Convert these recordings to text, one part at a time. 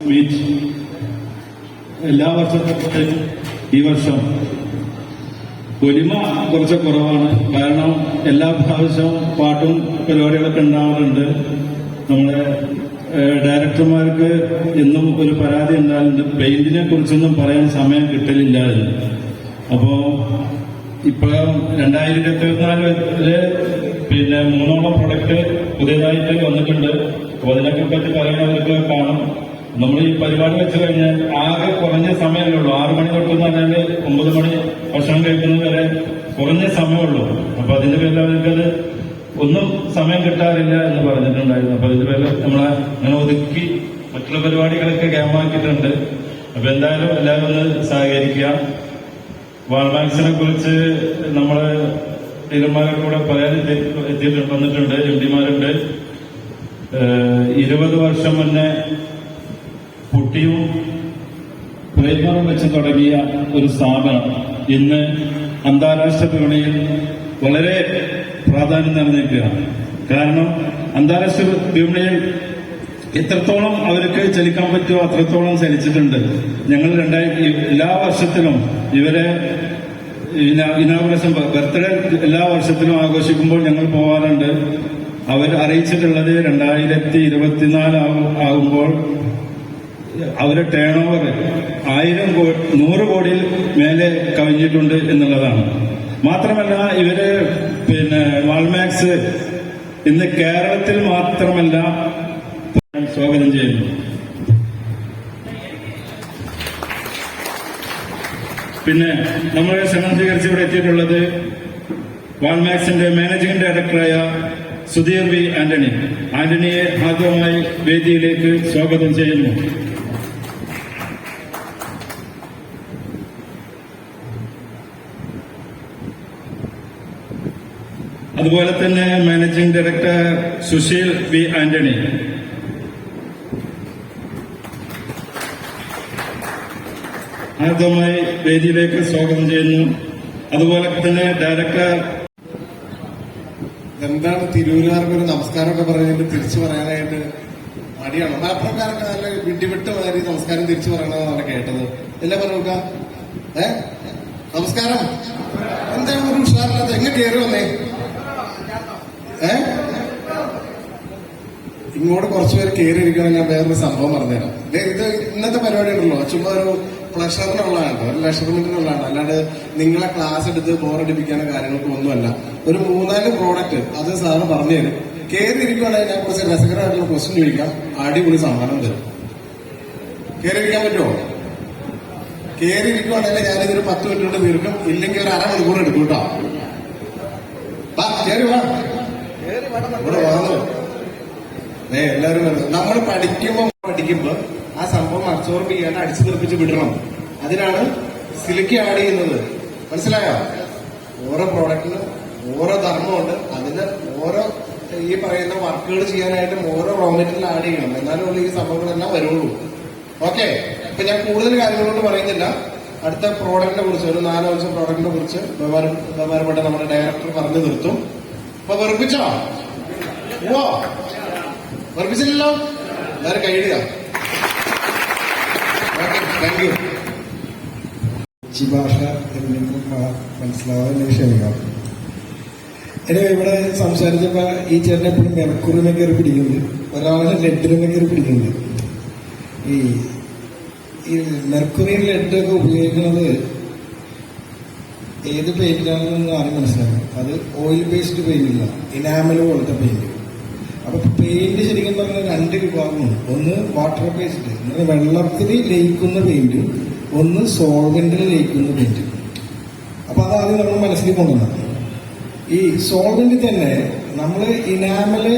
Meet എല്ലാ വർഷത്തെ ഈ വർഷം പൊലിമ കുറച്ച് കുറവാണ്. കാരണം എല്ലാ പ്രാവശ്യവും പാട്ടും പരിപാടികളൊക്കെ ഉണ്ടാവാറുണ്ട്. നമ്മുടെ ഡയറക്ടർമാർക്ക് എന്നും ഒരു പരാതി ഉണ്ടാകുന്നുണ്ട്, പെയിന്റിനെ കുറിച്ചൊന്നും പറയാൻ സമയം കിട്ടലില്ല എന്ന്. അപ്പോ ഇപ്പോഴും 2024 3ഓളം പ്രൊഡക്റ്റ് പുതിയതായിട്ട് വന്നിട്ടുണ്ട്. അപ്പോൾ അതിനൊക്കെ പറ്റി പറയുന്നവർക്ക് കാണും. നമ്മൾ ഈ പരിപാടി വെച്ച് കഴിഞ്ഞാൽ ആകെ കുറഞ്ഞ സമയമല്ലേ ഉള്ളൂ. 6 മണി തൊട്ട് പറഞ്ഞാൽ 9 മണി ഭക്ഷണം കഴിക്കുന്നത് വരെ കുറഞ്ഞ സമയമുള്ളൂ. അപ്പൊ അതിന്റെ പേരിൽ അവർക്കത് ഒന്നും സമയം കിട്ടാറില്ല എന്ന് പറഞ്ഞിട്ടുണ്ടായിരുന്നു. അപ്പൊ അതിന്റെ പേരിൽ നമ്മളെ അങ്ങനെ ഒതുക്കി മറ്റുള്ള പരിപാടികളൊക്കെ ക്യാമ്പാക്കിയിട്ടുണ്ട്. അപ്പൊ എന്തായാലും എല്ലാവരും ഒന്ന് സഹകരിക്കുക. വാൾമാക്സിനെ കുറിച്ച് നമ്മള് ഡീലർമാരൊക്കെ കൂടെ പറയാൻ വന്നിട്ടുണ്ട്, എംഡിമാരുണ്ട്. 20 വർഷം മുന്നേ കുട്ടിയും പ്രൈമറും വെച്ച് തുടങ്ങിയ ഒരു സ്ഥാപനം ഇന്ന് അന്താരാഷ്ട്ര വിപണിയിൽ വളരെ പ്രാധാന്യം നിലനിൽക്കുകയാണ്. കാരണം അന്താരാഷ്ട്ര വിപണിയിൽ എത്രത്തോളം അവർക്ക് ചലിക്കാൻ പറ്റുമോ അത്രത്തോളം ചലിച്ചിട്ടുണ്ട്. ഞങ്ങൾ എല്ലാ വർഷത്തിലും ഇവരെ ഇനാഗുറേഷൻ ബർത്ത്ഡേ എല്ലാ വർഷത്തിലും ആഘോഷിക്കുമ്പോൾ ഞങ്ങൾ പോകാറുണ്ട്. അവർ അറിയിച്ചിട്ടുള്ളത് 2024 ആകുമ്പോൾ അവരുടെ ടേൺ ഓവർ 100 കോടിയിൽ മേലെ കവിഞ്ഞിട്ടുണ്ട് എന്നുള്ളതാണ്. മാത്രമല്ല ഇവര് വാൾമാക്സ് ഇന്ന് കേരളത്തിൽ മാത്രമല്ല സ്വാഗതം ചെയ്യുന്നു. പിന്നെ നമ്മളെ ക്ഷണം സ്വീകരിച്ച് ഇവിടെ എത്തിയിട്ടുള്ളത് വാൾമാക്സിന്റെ മാനേജിംഗ് ഡയറക്ടറായ സുധീർ വി ആന്റണി. ആന്റണിയെ ആദ്യമായി വേദിയിലേക്ക് സ്വാഗതം ചെയ്യുന്നു. അതുപോലെ തന്നെ managing director Sushil V Antony. ആദ്യമായി വേദിയിലേക്ക് സ്വാഗതം ചെയ്യുന്നു. അതുപോലെ തന്നെ ഡയറക്ടർ. എന്താണ് തിരൂരുകാർക്ക് ഒരു നമസ്കാരമൊക്കെ പറഞ്ഞിട്ട് തിരിച്ചു പറയാനായിട്ട് മടിയാണ്. മലപ്പുറക്കാരൊക്കെ നല്ല വിട്ടുവിട്ട് മാറി നമസ്കാരം തിരിച്ചു പറയണമെന്നാണ് കേട്ടത്. എല്ലാം പറഞ്ഞ നമസ്കാരം. എന്താണ് ഒരു ഉഷാറില്ലാത്ത എങ്ങനെ കയറി വന്നേ? ഇങ്ങോട്ട് കുറച്ചുപേര് കയറിയിരിക്കണം. ഞാൻ വേറൊരു സംഭവം പറഞ്ഞുതരാം. ഇത് ഇന്നത്തെ പരിപാടി ഉണ്ടല്ലോ, ചുമ്മാ ഒരു പ്ലഷറിനുള്ളതാണ്, ഒരു മെഷർമെന്റിനുള്ളതാണ്. അല്ലാണ്ട് നിങ്ങളെ ക്ലാസ് എടുത്ത് ബോറടിപ്പിക്കാനോ കാര്യങ്ങൾക്കും ഒന്നുമല്ല. ഒരു 3-4 പ്രോഡക്റ്റ് അത് സാറ് പറഞ്ഞുതരും. കയറിയിരിക്കുവാണെങ്കിൽ ഞാൻ കുറച്ച് രസകരമായിട്ടുള്ള ക്വസ്റ്റ്യൻ ചോദിക്കാം, അടിപൊളി സമ്മാനം തരും. കയറിയിരിക്കാൻ പറ്റുമോ? കയറിയിരിക്കുവാണെങ്കിൽ ഞാനിതൊരു 10 മിനിറ്റ് കൊണ്ട് തീർക്കും. ഇല്ലെങ്കിൽ ഒരു അരമണിക്കൂർ എടുക്കും കേട്ടോ. കയറി വാ, ഇവിടെ വന്നു. എല്ലാവരും നമ്മൾ പഠിക്കുമ്പോ ആ സംഭവം അബ്സോർബ് ചെയ്യാണ്ട് അടിച്ചു തെറിപ്പിച്ച് വിടണം. അതിനാണ് സിലിക്ക് ആഡ് ചെയ്യുന്നത്. മനസ്സിലായോ? ഓരോ പ്രോഡക്റ്റിനും ഓരോ ധർമ്മമുണ്ട്. അതിന് ഓരോ ഈ പറയുന്ന വർക്കുകൾ ചെയ്യാനായിട്ടും ഓരോ റോ മെറ്റീരിയൽ ആഡ് ചെയ്യണം. എന്നാലും ഈ സംഭവങ്ങളെല്ലാം വരുള്ളൂ. ഓക്കെ, ഇപ്പൊ ഞാൻ കൂടുതൽ കാര്യങ്ങളോട് പറയുന്നില്ല. അടുത്ത പ്രോഡക്റ്റിനെ കുറിച്ച് ഒരു 4-5 പ്രോഡക്റ്റിനെ കുറിച്ച് ബഹുമാനപ്പെട്ട നമ്മുടെ ഡയറക്ടർ പറഞ്ഞു നിർത്തും. അപ്പൊ വെറുപ്പിച്ചോ? ഓ വെറുപ്പിച്ചില്ലല്ലോ. എല്ലാവരും കൈയിടുക. Okay, thank you. ഭാഷ മനസ്സിലാവാൻ ക്ഷമിക്കാം. എന്നെ ഇവിടെ സംസാരിച്ചപ്പോ ഈ ചേട്ടൻ എപ്പോഴും മെർക്കുറിനെ കയറി പിടിക്കുന്നത്, ഒരാളെ ലെഡിനെ കയറി പിടിക്കുന്നത്. ഈ മെർക്കുറിയും ലെഡൊക്കെ ഉപയോഗിക്കുന്നത് ഏത് പെയിന്റിലാണെന്ന് ആരും മനസ്സിലാക്കണം. അത് ഓയിൽ ബേസ്ഡ് പെയിന്റില്ല, ഇനാമൽ പോലത്തെ പെയിന്റ്. അപ്പൊ പെയിന്റ് ശരിക്കും പറഞ്ഞാൽ 2 വിഭാഗമുണ്ട്. ഒന്ന് വാട്ടർ ബേസ്ഡ്, വെള്ളത്തിൽ ലയിക്കുന്ന പെയിന്റും ഒന്ന് സോൾവെന്റിൽ ലയിക്കുന്ന പെയിന്റും. അപ്പൊ അതാദ്യം നമ്മൾ മനസ്സിൽ കൊണ്ടുവരണം. ഈ സോൾവെന്റ് തന്നെ നമ്മൾ ഇനാമല്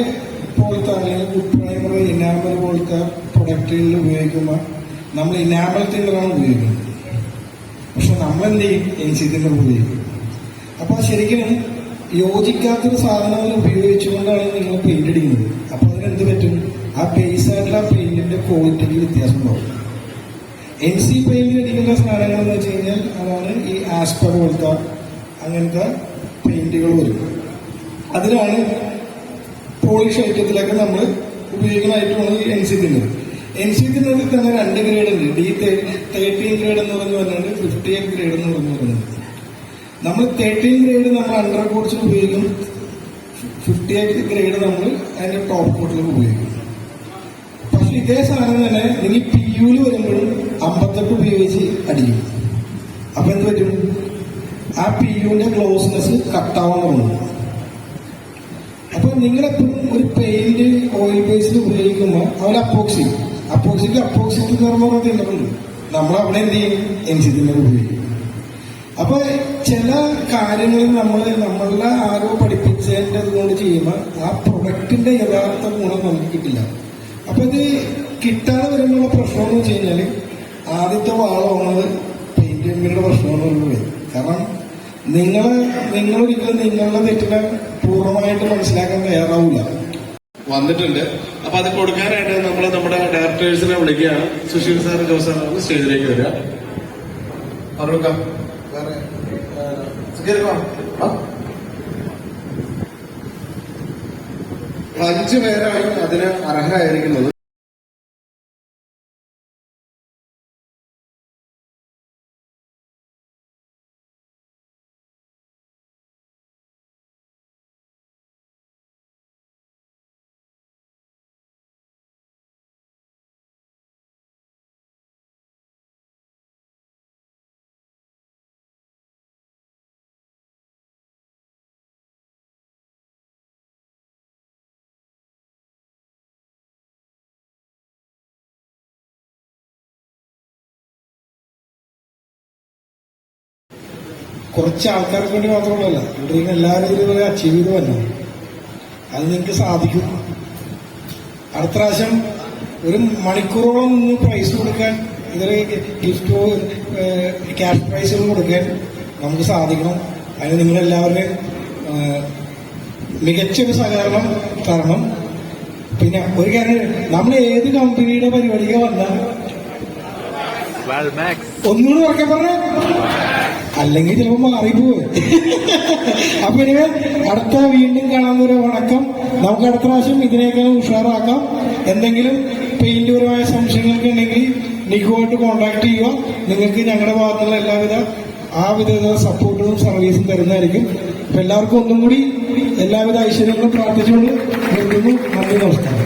പോലത്തെ അല്ലെങ്കിൽ ഗുഡ് പ്രൈമർ ഇനാമൽ പോലത്തെ പ്രൊഡക്റ്റുകളിൽ ഉപയോഗിക്കുമ്പോൾ നമ്മൾ ഇനാമൽ തിന്നറാണ് ഉപയോഗിക്കുന്നത്. പക്ഷെ നമ്മളെന്ത് ചെയ്യും? എൻസി തിന്നർ ഉപയോഗിക്കും. അപ്പൊ ശരിക്കും യോജിക്കാത്തൊരു സാധനങ്ങൾ ഉപയോഗിച്ചുകൊണ്ടാണ് നിങ്ങൾ പെയിന്റ് അടിക്കുന്നത്. അപ്പൊ അതിനെന്ത് പറ്റും? ആ ബേസ് ആയിട്ടുള്ള പെയിന്റിന്റെ ക്വാളിറ്റിക്ക് വ്യത്യാസം ഉണ്ടാവും. NC പെയിന്റ് അടിക്കുന്ന സാധനങ്ങൾ എന്ന് വെച്ച് കഴിഞ്ഞാൽ അതാണ് ഈ ആസ്പ പോലത്തെ അങ്ങനത്തെ പെയിന്റുകൾ വരും. അതിലാണ് പോളിഷ് ഐറ്റത്തിലൊക്കെ നമ്മൾ ഉപയോഗിക്കുന്നതായിട്ടുമാണ് ഈ NC തിന്നർ. NC-നുള്ളിൽ തന്നെ 2 ഗ്രേഡ് ഉണ്ട്. D13 ഗ്രേഡ് എന്ന് പറഞ്ഞു പറഞ്ഞാൽ 58 ഗ്രേഡ് എന്ന് പറഞ്ഞു പറയുന്നത്. നമ്മൾ 13 ഗ്രേഡ് നമ്മൾ അണ്ടർ കോട്സിൽ ഉപയോഗിക്കും, 58 ഗ്രേഡ് നമ്മൾ അതിന്റെ ടോപ്പ് കോട്ടിൽ ഉപയോഗിക്കും. പക്ഷെ ഇതേ സാധനം തന്നെ നിങ്ങൾ PU-ൽ വരുമ്പോഴും 58 ഉപയോഗിച്ച് അടിക്കും. അപ്പൊ എന്ത് പറ്റും? ആ PU-ന്റെ ക്ലോസ്നെസ് കട്ടാവാൻ തുടങ്ങും. അപ്പൊ നിങ്ങളെപ്പോഴും ഒരു പെയിന്റ് ഓയിൽ ബേസിൽ ഉപയോഗിക്കുമ്പോൾ അവർ അപ്പോക്സിക്ക് തിന്നുണ്ട്. നമ്മൾ അവിടെ എന്ത് ചെയ്യും? NC തിന്നർ ഉപയോഗിക്കും. അപ്പൊ ചില കാര്യങ്ങളിൽ നമ്മളുടെ ആരോ പഠിപ്പിച്ചതിൻ്റെ കൊണ്ട് ചെയ്യുമ്പോൾ ആ പ്രൊഡക്റ്റിന്റെ യഥാർത്ഥ ഗുണം നമുക്ക് കിട്ടില്ല. അപ്പൊ ഇത് കിട്ടാതെ വരുമ്പോഴുള്ള പ്രശ്നം എന്ന് വെച്ച് കഴിഞ്ഞാല് ആദ്യത്തെ വാളമാണത് പെയിന്റ് കമ്പനിയുടെ പ്രശ്നമെന്നുള്ളത്. കാരണം നിങ്ങളൊരിക്കലും നിങ്ങളുടെ തെറ്റിനെ പൂർണ്ണമായിട്ട് മനസ്സിലാക്കാൻ തയ്യാറാവില്ല. വന്നിട്ടുണ്ട്. അപ്പൊ അത് കൊടുക്കാനായിട്ട് നമ്മൾ നമ്മുടെ ഡയറക്ടേഴ്സിനെ വിളിക്കുകയാണ്. സുശീൽ സാർ, ജോസ് സാർ സ്റ്റേജിലേക്ക് വരിക. അറിയാം 5 പേരാണ് അതിന് അർഹരായിരിക്കുന്നത്. കുറച്ച് ആൾക്കാർക്ക് വേണ്ടി മാത്രമല്ല, ഇവിടെ നിന്ന് എല്ലാവരും ഇതുപോലെ അച്ചീവ് ചെയ്ത് വരണം. അത് നിങ്ങൾക്ക് സാധിക്കും. അടുത്ത പ്രാവശ്യം ഒരു മണിക്കൂറോളം നിന്ന് പ്രൈസ് കൊടുക്കാൻ, ഇതൊരു ഗിഫ്റ്റോ ക്യാഷ് പ്രൈസുകൾ കൊടുക്കാൻ നമുക്ക് സാധിക്കണം. അതിന് നിങ്ങളെല്ലാവരുടെയും മികച്ചൊരു സഹകരണം തരണം. പിന്നെ ഒരു കാര്യം, നമ്മൾ ഏത് കമ്പനിയുടെ പരിപാടിക്ക് വന്നാൽ ഒന്നുകൂടി ഉറക്കെ പറഞ്ഞ, അല്ലെങ്കിൽ ചിലപ്പോൾ മാറിപ്പോവും. അപ്പൊ ഇനി അടുത്ത വീണ്ടും കാണാവുന്ന വണക്കം. നമുക്ക് അടുത്ത പ്രാവശ്യം ഇതിനേക്കാൾ ഉഷാറാക്കാം. എന്തെങ്കിലും പെയിന്റ് പരമായ സംശയങ്ങൾക്ക് ഉണ്ടെങ്കിൽ നിക്കുമായിട്ട് കോൺടാക്ട് ചെയ്യുക. നിങ്ങൾക്ക് ഞങ്ങളുടെ ഭാഗത്തുള്ള എല്ലാവിധ സപ്പോർട്ടും സർവീസും തരുന്നതായിരിക്കും. അപ്പൊ എല്ലാവർക്കും ഒന്നും കൂടി എല്ലാവിധ ഐശ്വര്യങ്ങളും പ്രാർത്ഥിച്ചുകൊണ്ട് നിർത്തുന്നു. നന്ദി, നമസ്കാരം.